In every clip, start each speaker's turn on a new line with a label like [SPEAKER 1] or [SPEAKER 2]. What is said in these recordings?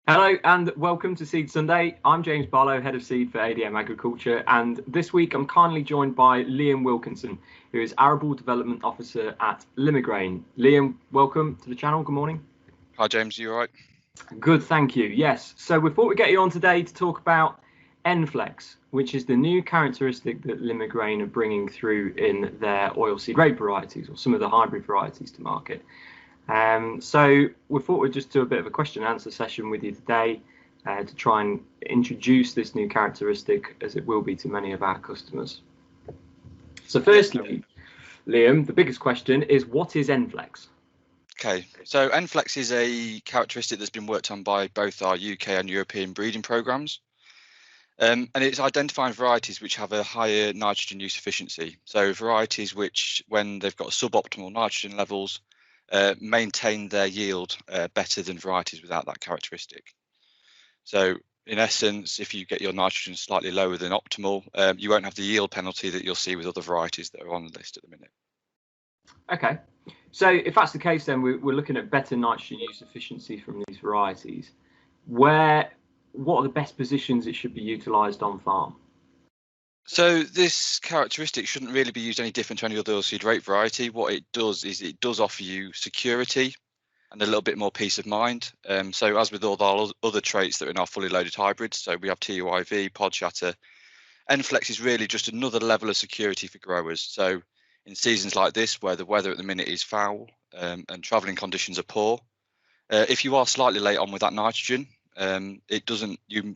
[SPEAKER 1] Hello and welcome to Seed Sunday. I'm James Barlow, Head of Seed for ADM Agriculture, and this week I'm kindly joined by Liam Wilkinson, who is Arable Development Officer at Limagrain. Liam, welcome to the channel. Good morning.
[SPEAKER 2] Hi James, you all right?
[SPEAKER 1] Good, thank you. Yes, so we thought we'd get you on today to talk about Enflex, which is the new characteristic that Limagrain are bringing through in their oilseed rape varieties, or some of the hybrid varieties to market. So we thought we'd just do a bit of a question and answer session with you today to try and introduce this new characteristic, as it will be to many of our customers. So firstly, Liam, the biggest question is, what is Enflex?
[SPEAKER 2] Okay, so Enflex is a characteristic that's been worked on by both our UK and European breeding programs. And it's identifying varieties which have a higher nitrogen use efficiency. So varieties which, when they've got suboptimal nitrogen levels, maintain their yield better than varieties without that characteristic. So in essence, if you get your nitrogen slightly lower than optimal, you won't have the yield penalty that you'll see with other varieties that are on the list at the minute.
[SPEAKER 1] Okay, so if that's the case, then we're looking at better nitrogen use efficiency from these varieties. What are the best positions it should be utilised on farm?
[SPEAKER 2] So this characteristic shouldn't really be used any different to any other oilseed rape variety. What it does is it does offer you security and a little bit more peace of mind. So as with all our other traits that are in our fully loaded hybrids, so we have TUIV, pod shatter, Enflex is really just another level of security for growers. So in seasons like this, where the weather at the minute is foul and travelling conditions are poor, if you are slightly late on with that nitrogen,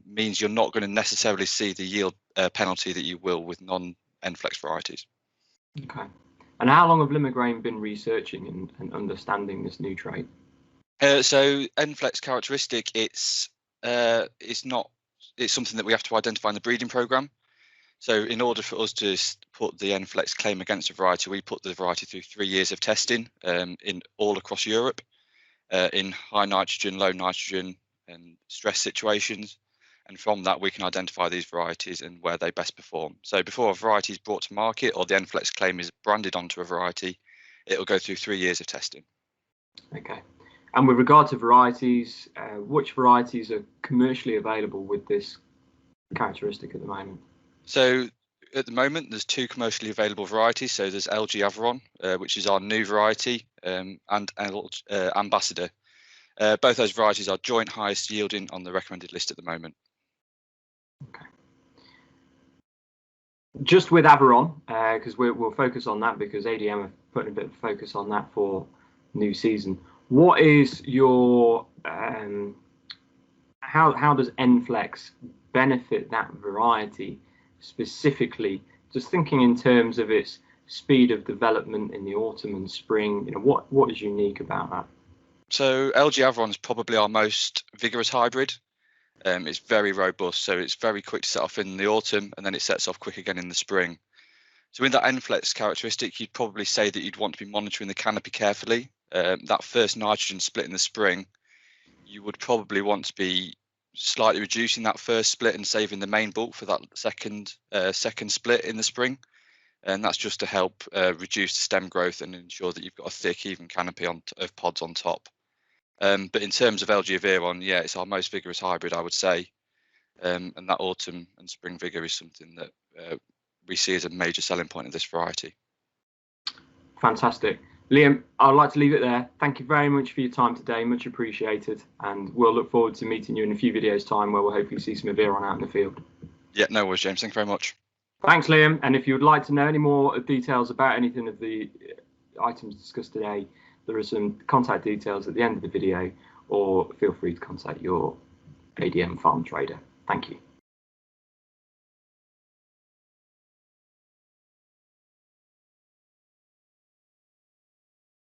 [SPEAKER 2] means you're not going to necessarily see the yield penalty that you will with non-Enflex varieties.
[SPEAKER 1] Okay. And how long have Limagrain been researching and understanding this new trait?
[SPEAKER 2] So Enflex characteristic, it's something that we have to identify in the breeding program. So in order for us to put the Enflex claim against a variety, we put the variety through 3 years of testing in all across Europe, in high nitrogen, low nitrogen, and stress situations. And from that, we can identify these varieties and where they best perform. So before a variety is brought to market or the Enflex claim is branded onto a variety, it will go through 3 years of testing.
[SPEAKER 1] Okay. And with regard to varieties, which varieties are commercially available with this characteristic at the moment?
[SPEAKER 2] So at the moment, there's 2 commercially available varieties. So there's LG Avaron, which is our new variety, and Ambassador. Both those varieties are joint highest yielding on the recommended list at the moment.
[SPEAKER 1] Okay. Just with Avaron, because we'll focus on that because ADM are putting a bit of focus on that for new season. What is your how does Enflex benefit that variety specifically? Just thinking in terms of its speed of development in the autumn and spring, what is unique about that?
[SPEAKER 2] So LG Avaron is probably our most vigorous hybrid. It's very robust, so it's very quick to set off in the autumn, and then it sets off quick again in the spring. So in that Enflex characteristic, you'd probably say that you'd want to be monitoring the canopy carefully. That first nitrogen split in the spring, you would probably want to be slightly reducing that first split and saving the main bulk for that second split in the spring. And that's just to help reduce the stem growth and ensure that you've got a thick, even canopy of pods on top. But in terms of LG Avaron, yeah, it's our most vigorous hybrid, I would say. And that autumn and spring vigor is something that we see as a major selling point of this variety.
[SPEAKER 1] Fantastic. Liam, I'd like to leave it there. Thank you very much for your time today. Much appreciated. And we'll look forward to meeting you in a few videos' time where we'll hopefully see some Avaron out in the field.
[SPEAKER 2] Yeah, no worries, James. Thank you very much.
[SPEAKER 1] Thanks, Liam. And if you would like to know any more details about anything of the items discussed today, there are some contact details at the end of the video, or feel free to contact your ADM farm trader. Thank you.